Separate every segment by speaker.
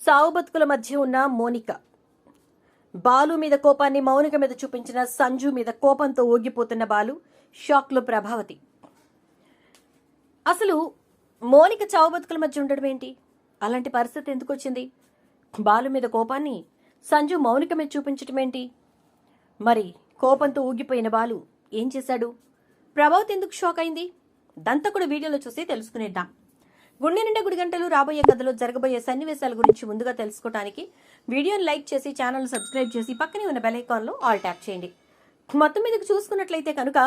Speaker 1: సావు బతుకుల మధ్య ఉన్న మోనిక, బాలు మీద కోపాన్ని మౌనిక మీద చూపించిన సంజు మీద కోపంతో ఊగిపోతున్న బాలు, షాక్లో ప్రభావతి. అసలు మోనిక చావు బతుకుల మధ్య ఉండడం ఏంటి? అలాంటి పరిస్థితి ఎందుకు వచ్చింది? బాలు మీద కోపాన్ని సంజు మౌనిక మీద చూపించటం ఏంటి? మరి కోపంతో ఊగిపోయిన బాలు ఏం చేశాడు? ప్రభావతి ఎందుకు షాక్ అయింది? దంతా కూడా వీడియోలో చూసి తెలుసుకునేద్దాం. గుండె నిండా గుడి గంటలు రాబోయే కథలో జరగబోయే సన్నివేశాల గురించి ముందుగా తెలుసుకోవడానికి వీడియోని లైక్ చేసి ఛానల్ సబ్స్క్రైబ్ చేసి పక్కనే ఉన్న బెల్ ఐకాన్లో ఆల్ ట్యాప్ చేయండి. మొత్తం మీదకి చూసుకున్నట్లయితే కనుక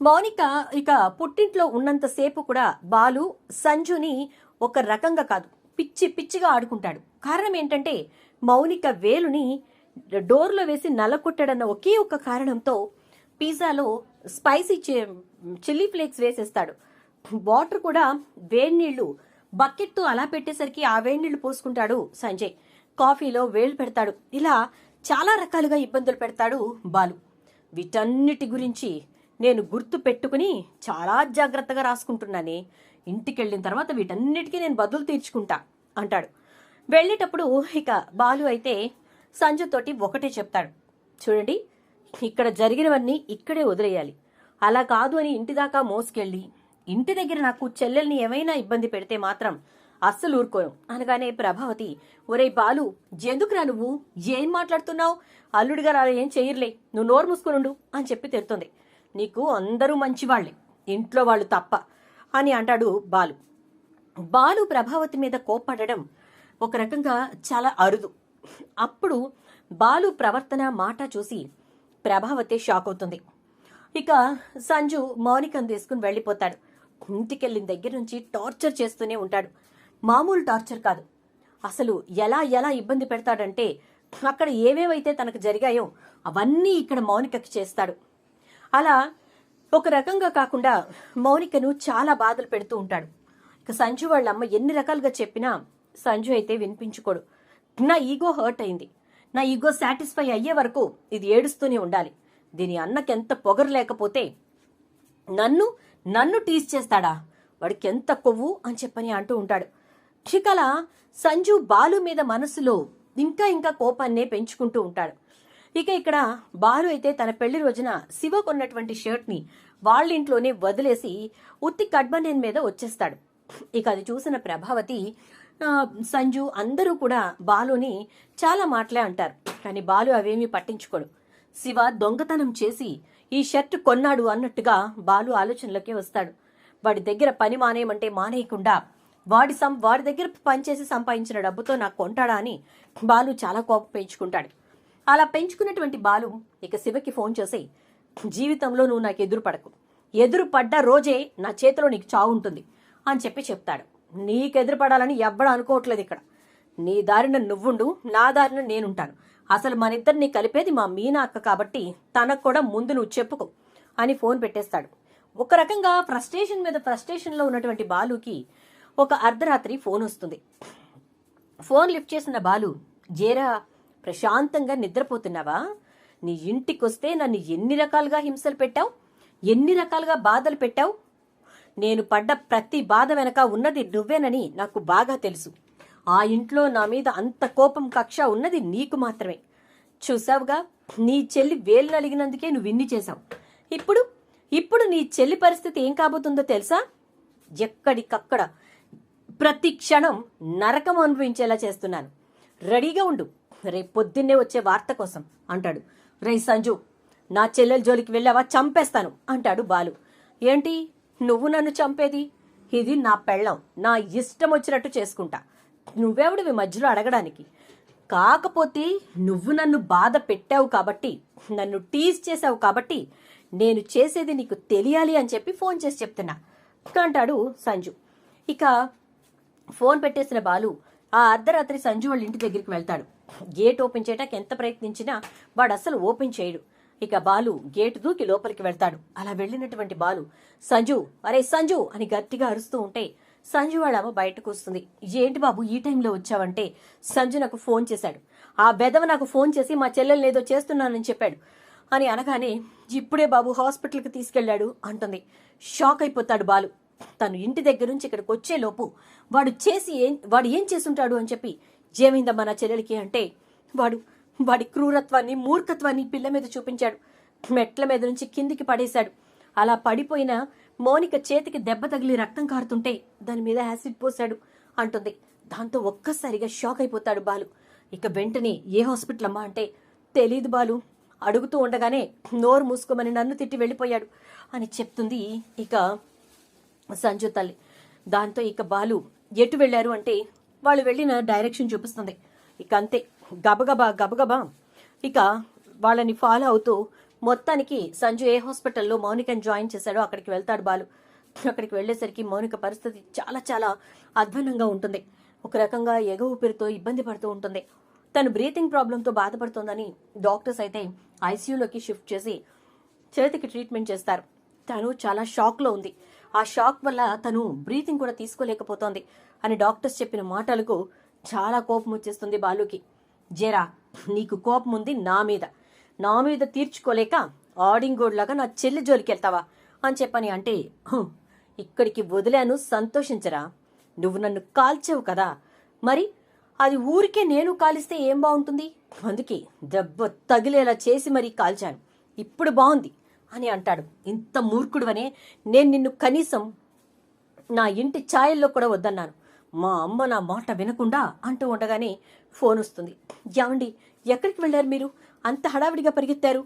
Speaker 1: మౌనిక ఇక పుట్టింట్లో ఉన్నంతసేపు కూడా బాలు సంజుని ఒక రకంగా కాదు, పిచ్చి పిచ్చిగా ఆడుకుంటాడు. కారణం ఏంటంటే మౌనిక వేలుని డోర్లో వేసి నల్లకొట్టాడన్న ఒకే ఒక్క కారణంతో పిజ్జాలో స్పైసీ చిల్లీ ఫ్లేక్స్ వేసేస్తాడు. వాటర్ కూడా వేడి నీళ్లు బకెట్తో అలా పెట్టేసరికి ఆ వేడి నీళ్లు పోసుకుంటాడు సంజయ్. కాఫీలో వేలు పెడతాడు. ఇలా చాలా రకాలుగా ఇబ్బందులు పెడతాడు బాలు. వీటన్నిటి గురించి నేను గుర్తు పెట్టుకుని చాలా జాగ్రత్తగా రాసుకుంటున్నానే. ఇంటికి వెళ్ళిన తర్వాత వీటన్నిటికీ నేను బదులు తీర్చుకుంటా అంటాడు. వెళ్ళేటప్పుడు ఇక బాలు అయితే సంజుతోటి ఒకటే చెప్తాడు, చూడండి ఇక్కడ జరిగినవన్నీ ఇక్కడే వదిలేయాలి, అలా కాదు అని ఇంటి దాకా మోసుకెళ్ళి ఇంటి దగ్గర నాకు చెల్లెల్ని ఏమైనా ఇబ్బంది పెడితే మాత్రం అస్సలు ఊరుకోను అనగానే ప్రభావతి, ఒరే బాలు ఎందుకురా నువ్వు ఏం మాట్లాడుతున్నావు? అల్లుడిగా అలా ఏం చెయ్యర్లే, నువ్వు నోరు మూసుకునుండు అని చెప్పి తిడుతుంది. నీకు అందరూ మంచివాళ్లే, ఇంట్లో వాళ్ళు తప్ప అని అంటాడు బాలు. బాలు ప్రభావతి మీద కోప్పడడం ఒక రకంగా చాలా అరుదు. అప్పుడు బాలు ప్రవర్తన మాట చూసి ప్రభావతి షాక్ అవుతుంది. ఇక సంజు మౌనికను తీసుకుని వెళ్ళిపోతాడు. ఇంటికెళ్ళిన దగ్గర నుంచి టార్చర్ చేస్తూనే ఉంటాడు. మామూలు టార్చర్ కాదు, అసలు ఎలా ఎలా ఇబ్బంది పెడతాడంటే అక్కడ ఏవేవైతే తనకు జరిగాయో అవన్నీ ఇక్కడ మౌనికకి చేస్తాడు. అలా ఒక రకంగా కాకుండా మౌనికను చాలా బాధలు పెడుతూ ఉంటాడు. ఇక సంజు వాళ్ళ అమ్మ ఎన్ని రకాలుగా చెప్పినా సంజు అయితే వినిపించుకోడు. నా ఈగో హర్ట్ అయింది, నా ఈగో సాటిస్ఫై అయ్యే వరకు ఇది ఏడుస్తూనే ఉండాలి, దీని అన్నకెంత పొగరు లేకపోతే నన్ను నన్ను టీజ్ చేస్తాడా, వాడికి ఎంత కొవ్వు అని చెప్పని అంటూ ఉంటాడు. ఇకల సంజు బాలు మీద మనసులో ఇంకా ఇంకా కోపాన్నే పెంచుకుంటూ ఉంటాడు. ఇక ఇక్కడ బాలు అయితే తన పెళ్లి రోజున శివ కొన్నటువంటి షర్ట్ ని వాళ్ళ ఇంట్లోనే వదిలేసి ఉత్తి కడ్బనేన్ మీద వచ్చేస్తాడు. ఇక అది చూసిన ప్రభావతి, సంజు అందరూ కూడా బాలుని చాలా మాటలే అంటారు. కానీ బాలు అవేమీ పట్టించుకోడు. శివ దొంగతనం చేసి ఈ షర్ట్ కొన్నాడు అన్నట్టుగా బాలు ఆలోచనలోకి వస్తాడు. వాడి దగ్గర పని మానేయమంటే మానేయకుండా వాడి దగ్గర పనిచేసి సంపాదించిన డబ్బుతో నాకు కొంటాడా అని బాలు చాలా కోపం పెంచుకుంటాడు. అలా పెంచుకున్నటువంటి బాలు ఇక శివకి ఫోన్ చేసి, జీవితంలో నువ్వు నాకు ఎదురు పడకు, ఎదురు పడ్డ రోజే నా చేతిలో నీకు చావు ఉంటుంది అని చెప్పి చెప్తాడు. నీకెదురు పడాలని ఎవ్వడం అనుకోవట్లేదు, ఇక్కడ నీ దారిన నువ్వుండు, నా దారిన నేనుంటాను, అసలు మన ఇద్దరిని కలిపేది మా మీనా అక్క కాబట్టి తనకు కూడా ముందు నువ్వు చెప్పుకో అని ఫోన్ పెట్టేస్తాడు. ఒక రకంగా ఫ్రస్ట్రేషన్ మీద ఫ్రస్ట్రేషన్లో ఉన్నటువంటి బాలుకి ఒక అర్ధరాత్రి ఫోన్ వస్తుంది. ఫోన్ లిఫ్ట్ చేసిన బాలు, జేరా ప్రశాంతంగా నిద్రపోతున్నావా? నీ ఇంటికొస్తే నన్ను ఎన్ని రకాలుగా హింసలు పెట్టావు, ఎన్ని రకాలుగా బాధలు పెట్టావు. నేను పడ్డ ప్రతి బాధ వెనక ఉన్నది నువ్వేనని నాకు బాగా తెలుసు. ఆ ఇంట్లో నా మీద అంత కోపం కక్ష ఉన్నది నీకు మాత్రమే. చూసావుగా, నీ చెల్లి వేలు నలిగినందుకే నువ్వు ఇన్ని చేశావు. ఇప్పుడు నీ చెల్లి పరిస్థితి ఏం కాబోతుందో తెలుసా? ఎక్కడికక్కడ ప్రతి క్షణం నరకం అనుభవించేలా చేస్తున్నాను. రెడీగా ఉండు, రేపు పొద్దున్నే వచ్చే వార్త కోసం అంటాడు. రే సంజు, నా చెల్లెల జోలికి వెళ్ళావా చంపేస్తాను అంటాడు బాలు. ఏంటి నువ్వు నన్ను చంపేది? ఇది నా పెళ్ళం, నా ఇష్టం వచ్చినట్టు చేసుకుంటా, నువ్వెవడివి మధ్యలో అడగడానికి? కాకపోతే నువ్వు నన్ను బాధ పెట్టావు కాబట్టి, నన్ను టీజ్ చేసావు కాబట్టి నేను చేసేది నీకు తెలియాలి అని చెప్పి ఫోన్ చేసి చెప్తున్నా అంటాడు సంజు. ఇక ఫోన్ పెట్టేసిన బాలు ఆ అర్ధరాత్రి సంజు వాళ్ళ ఇంటి దగ్గరికి వెళ్తాడు. గేట్ ఓపెన్ చేయడానికి ఎంత ప్రయత్నించినా వాడు అస్సలు ఓపెన్ చేయడు. ఇక బాలు గేటు దూకి లోపలికి వెళ్తాడు. అలా వెళ్ళినటువంటి బాలు, సంజు, అరే సంజు అని గట్టిగా అరుస్తూ ఉంటే సంజు వాళ్ళ అమ్మ బయటకు వస్తుంది. ఏంటి బాబు ఈ టైంలో వచ్చావంటే, సంజు నాకు ఫోన్ చేశాడు, ఆ బెదవ నాకు ఫోన్ చేసి మా చెల్లెల్ని ఏదో చేస్తున్నానని చెప్పాడు అని అనగానే, ఇప్పుడే బాబు హాస్పిటల్కి తీసుకెళ్లాడు అంటుంది. షాక్ అయిపోతాడు బాలు. తను ఇంటి దగ్గర నుంచి ఇక్కడికి వచ్చేలోపు వాడు ఏం చేసుంటాడు అని చెప్పి ఏమైందమ్మా నా చెల్లెలికి అంటే వాడి క్రూరత్వాన్ని మూర్ఖత్వాన్ని పిల్ల మీద చూపించాడు. మెట్ల మీద నుంచి కిందికి పడేశాడు. అలా పడిపోయిన మౌనిక చేతికి దెబ్బ తగిలి రక్తం కారుతుంటే దాని మీద యాసిడ్ పోశాడు అంటుంది. దాంతో ఒక్కసారిగా షాక్ అయిపోతాడు బాలు. ఇక వెంటనే ఏ హాస్పిటల్ అమ్మా అంటే తెలీదు బాలు, అడుగుతూ ఉండగానే నోరు మూసుకోమని నన్ను తిట్టి వెళ్ళిపోయాడు అని చెప్తుంది ఇక సంజు తల్లి. దాంతో ఇక బాలు ఎటు వెళ్ళారు అంటే వాళ్ళు వెళ్ళిన డైరెక్షన్ చూపిస్తుంది. ఇక అంతే గబగబా ఇక వాళ్ళని ఫాలో అవుతూ మొత్తానికి సంజు ఏ హాస్పిటల్లో మౌనికని జాయిన్ చేశాడో అక్కడికి వెళ్తాడు బాలు. అక్కడికి వెళ్లేసరికి మౌనిక పరిస్థితి చాలా చాలా అధ్వానంగా ఉంటుంది. ఒక రకంగా ఎగ ఊపిరితో ఇబ్బంది పడుతూ ఉంటుంది. తను బ్రీతింగ్ ప్రాబ్లంతో బాధపడుతోందని డాక్టర్స్ అయితే ఐసీయూలోకి షిఫ్ట్ చేసి చేతికి ట్రీట్మెంట్ చేస్తారు. తను చాలా షాక్లో ఉంది. ఆ షాక్ వల్ల తను బ్రీతింగ్ కూడా తీసుకోలేకపోతోంది అని డాక్టర్స్ చెప్పిన మాటలకు చాలా కోపం వచ్చేస్తుంది బాలుకి. జేరా, నీకు కోపం ఉంది నా మీద తీర్చుకోలేక ఆడింగోడ్లాగా నా చెల్లి జోలికి వెళ్తావా అని చెప్పని అంటే, ఇక్కడికి వదిలాను సంతోషించరా, నువ్వు నన్ను కాల్చావు కదా, మరి అది ఊరికే నేను కాలిస్తే ఏం బాగుంటుంది, అందుకే దెబ్బ తగిలేలా చేసి మరీ కాల్చాను, ఇప్పుడు బాగుంది అని అంటాడు. ఇంత మూర్ఖుడువనే నేను నిన్ను కనీసం నా ఇంటి ఛాయల్లో కూడా వద్దన్నాను, మా అమ్మ నా మాట వినకుండా అంటూ ఉండగానే ఫోన్ వస్తుంది. ఏమండి, ఎక్కడికి వెళ్ళారు మీరు, అంత హడావిడిగా పరిగెత్తారు,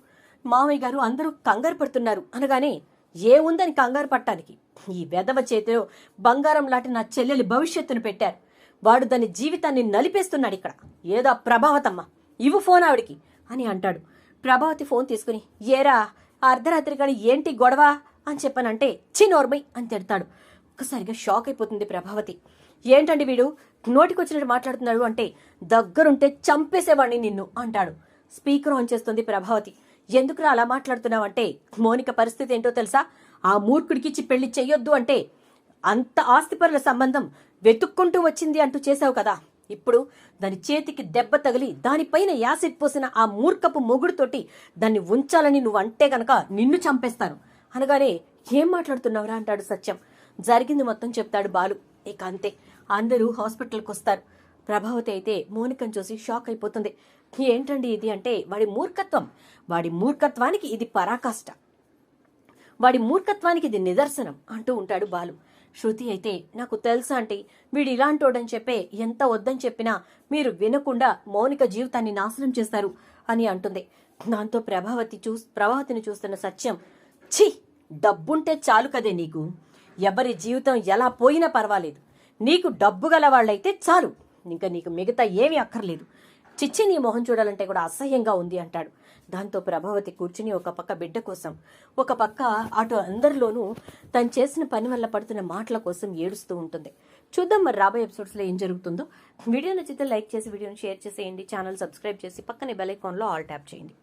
Speaker 1: మామయ్య గారు అందరూ కంగారు పడుతున్నారు అనగానే ఏముందని కంగారు పట్టానికి, ఈ వెధవ చేతిలో బంగారం లాంటి నా చెల్లెలి భవిష్యత్తును పెట్టారు, వాడు దాని జీవితాన్ని నలిపేస్తున్నాడు ఇక్కడ, ఏదో ప్రభావతమ్మ ఇవ్వు ఫోన్ ఆవిడికి అని అంటాడు. ప్రభావతి ఫోన్ తీసుకుని ఏరా అర్ధరాత్రి కానీ ఏంటి గొడవ అని చెప్పానంటే చిన్నోర్మై అని తిడతాడు. ఒక్కసారిగా షాక్ అయిపోతుంది ప్రభావతి. ఏంటండి వీడు నోటికొచ్చినట్టు మాట్లాడుతున్నాడు అంటే దగ్గరుంటే చంపేసేవాడిని నిన్ను అంటాడు. స్పీకర్ ఆన్ చేస్తుంది ప్రభావతి. ఎందుకురా అలా మాట్లాడుతున్నావంటే మౌనిక పరిస్థితి ఏంటో తెలుసా, ఆ మూర్ఖుడికిచ్చి పెళ్లి చెయ్యొద్దు అంటే అంత ఆస్తిపరుల సంబంధం వెతుక్కుంటూ వచ్చింది అంటూ చేశావు కదా, ఇప్పుడు దాని చేతికి దెబ్బ తగిలి దానిపైన యాసిడ్ పోసిన ఆ మూర్ఖపు మొగుడుతోటి దాన్ని ఉంచాలని నువ్వు అంటే గనక నిన్ను చంపేస్తాను అనగానే ఏం మాట్లాడుతున్నావురా అంటాడు సత్యం. జరిగింది మొత్తం చెప్తాడు బాలు. ఇక అంతే అందరూ హాస్పిటల్కి వస్తారు. ప్రభావతి అయితే మౌనికను చూసి షాక్ అయిపోతుంది. ఏంటండి ఇది అంటే వాడి మూర్ఖత్వానికి ఇది పరాకాష్ట, వాడి మూర్ఖత్వానికి ఇది నిదర్శనం అంటూ ఉంటాడు బాలు. శృతి అయితే నాకు తెలుసా అంటే వీడు ఇలాంటోడని చెప్పే ఎంత వద్దని చెప్పినా మీరు వినకుండా మౌనిక జీవితాన్ని నాశనం చేస్తారు అని అంటుంది. దాంతో ప్రభావతిని చూస్తున్న సత్యం, ఛీ, డబ్బుంటే చాలు కదే నీకు, ఎవరి జీవితం ఎలా పోయినా పర్వాలేదు, నీకు డబ్బు గల వాళ్ళైతే చాలు, ఇంకా నీకు మిగతా ఏమీ అక్కర్లేదు, చిచ్చి నీ మొహం చూడాలంటే కూడా అసహ్యంగా ఉంది అంటాడు. దాంతో ప్రభావతి కూర్చుని ఒక పక్క బిడ్డ కోసం, ఒక పక్క అటు అందరిలోనూ తను చేసిన పని వల్ల పడుతున్న మాటల కోసం ఏడుస్తూ ఉంటుంది. చూద్దాం మరి రాబోయే ఎపిసోడ్స్లో ఏం జరుగుతుందో. వీడియో నచ్చితే లైక్ చేసి వీడియోని షేర్ చేసేయండి, ఛానల్ సబ్స్క్రైబ్ చేసి పక్కనే బెల్ ఐకాన్లో ఆల్ ట్యాప్ చేయండి.